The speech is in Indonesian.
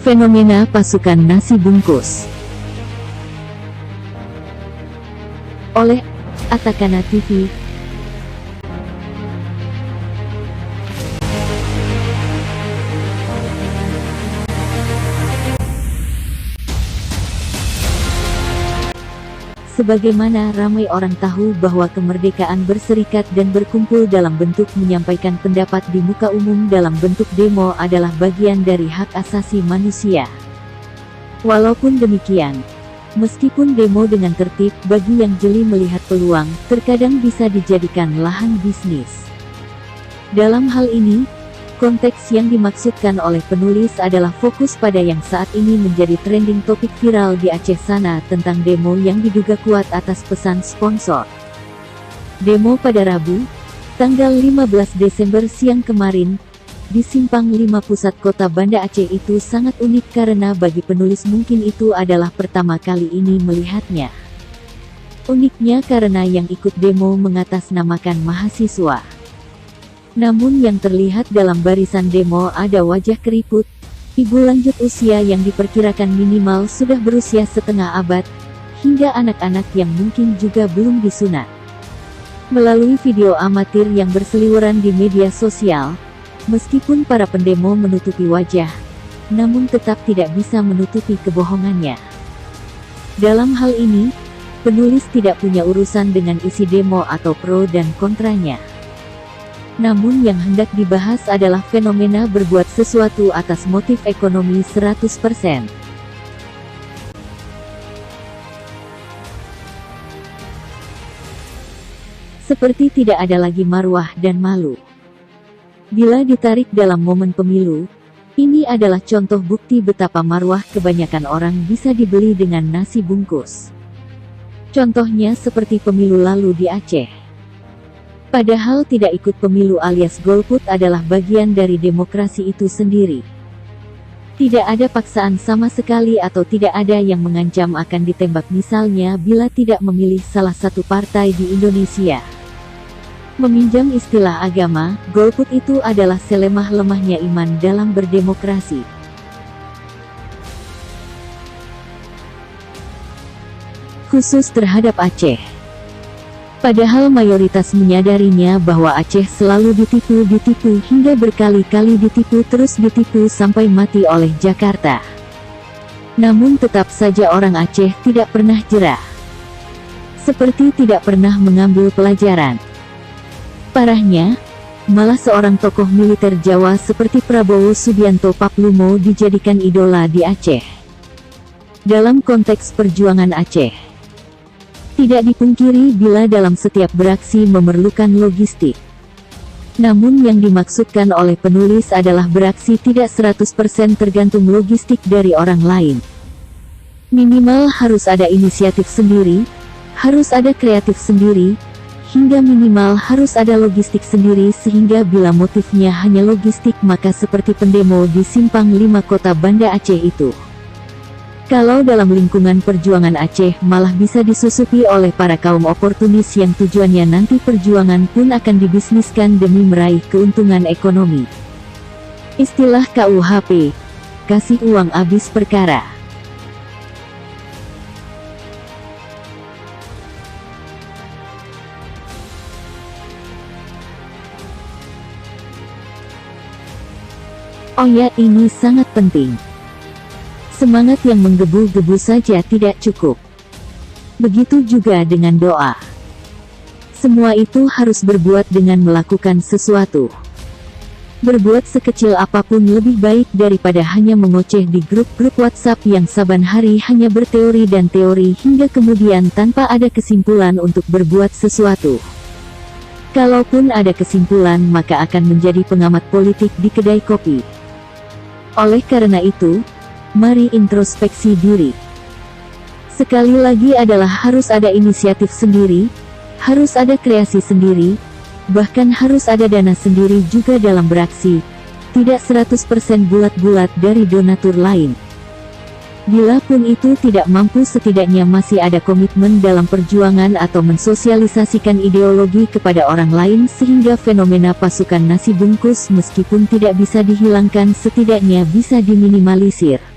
Fenomena pasukan nasi bungkus oleh Atakana TV. Sebagaimana ramai orang tahu bahwa kemerdekaan berserikat dan berkumpul dalam bentuk menyampaikan pendapat di muka umum dalam bentuk demo adalah bagian dari hak asasi manusia. Walaupun demikian, meskipun demo dengan tertib, bagi yang jeli melihat peluang, terkadang bisa dijadikan lahan bisnis. Dalam hal ini, konteks yang dimaksudkan oleh penulis adalah fokus pada yang saat ini menjadi trending topik viral di Aceh sana tentang demo yang diduga kuat atas pesan sponsor. Demo pada Rabu, tanggal 15 Desember siang kemarin, di Simpang 5 pusat kota Banda Aceh itu sangat unik karena bagi penulis mungkin itu adalah pertama kali ini melihatnya. Uniknya karena yang ikut demo mengatasnamakan mahasiswa. Namun yang terlihat dalam barisan demo ada wajah keriput, ibu lanjut usia yang diperkirakan minimal sudah berusia setengah abad, hingga anak-anak yang mungkin juga belum disunat. Melalui video amatir yang berseliweran di media sosial, meskipun para pendemo menutupi wajah, namun tetap tidak bisa menutupi kebohongannya. Dalam hal ini, penulis tidak punya urusan dengan isi demo atau pro dan kontranya. Namun yang hendak dibahas adalah fenomena berbuat sesuatu atas motif ekonomi 100%. Seperti tidak ada lagi marwah dan malu. Bila ditarik dalam momen pemilu, ini adalah contoh bukti betapa marwah kebanyakan orang bisa dibeli dengan nasi bungkus. Contohnya seperti pemilu lalu di Aceh. Padahal tidak ikut pemilu alias golput adalah bagian dari demokrasi itu sendiri. Tidak ada paksaan sama sekali atau tidak ada yang mengancam akan ditembak misalnya bila tidak memilih salah satu partai di Indonesia. Meminjam istilah agama, golput itu adalah selemah-lemahnya iman dalam berdemokrasi. Khusus terhadap Aceh. Padahal mayoritas menyadarinya bahwa Aceh selalu ditipu hingga berkali-kali ditipu terus ditipu sampai mati oleh Jakarta. Namun tetap saja orang Aceh tidak pernah jerah. Seperti tidak pernah mengambil pelajaran. Parahnya, malah seorang tokoh militer Jawa seperti Prabowo Subianto Paplumo dijadikan idola di Aceh. Dalam konteks perjuangan Aceh, tidak dipungkiri bila dalam setiap beraksi memerlukan logistik. Namun yang dimaksudkan oleh penulis adalah beraksi tidak 100% tergantung logistik dari orang lain. Minimal harus ada inisiatif sendiri, harus ada kreatif sendiri, hingga minimal harus ada logistik sendiri sehingga bila motifnya hanya logistik maka seperti pendemo di Simpang 5 kota Banda Aceh itu. Kalau dalam lingkungan perjuangan Aceh malah bisa disusupi oleh para kaum oportunis yang tujuannya nanti perjuangan pun akan dibisniskan demi meraih keuntungan ekonomi. Istilah KUHP, kasih uang habis perkara. Oh ya, ini sangat penting. Semangat yang menggebu-gebu saja tidak cukup. Begitu juga dengan doa. Semua itu harus berbuat dengan melakukan sesuatu. Berbuat sekecil apapun lebih baik daripada hanya mengoceh di grup-grup WhatsApp yang saban hari hanya berteori dan teori hingga kemudian tanpa ada kesimpulan untuk berbuat sesuatu. Kalaupun ada kesimpulan maka akan menjadi pengamat politik di kedai kopi. Oleh karena itu, mari introspeksi diri. Sekali lagi adalah harus ada inisiatif sendiri, harus ada kreasi sendiri, bahkan harus ada dana sendiri juga dalam beraksi, tidak 100% bulat-bulat dari donatur lain. Bila pun itu tidak mampu setidaknya masih ada komitmen dalam perjuangan atau mensosialisasikan ideologi kepada orang lain sehingga fenomena pasukan nasi bungkus meskipun tidak bisa dihilangkan setidaknya bisa diminimalisir.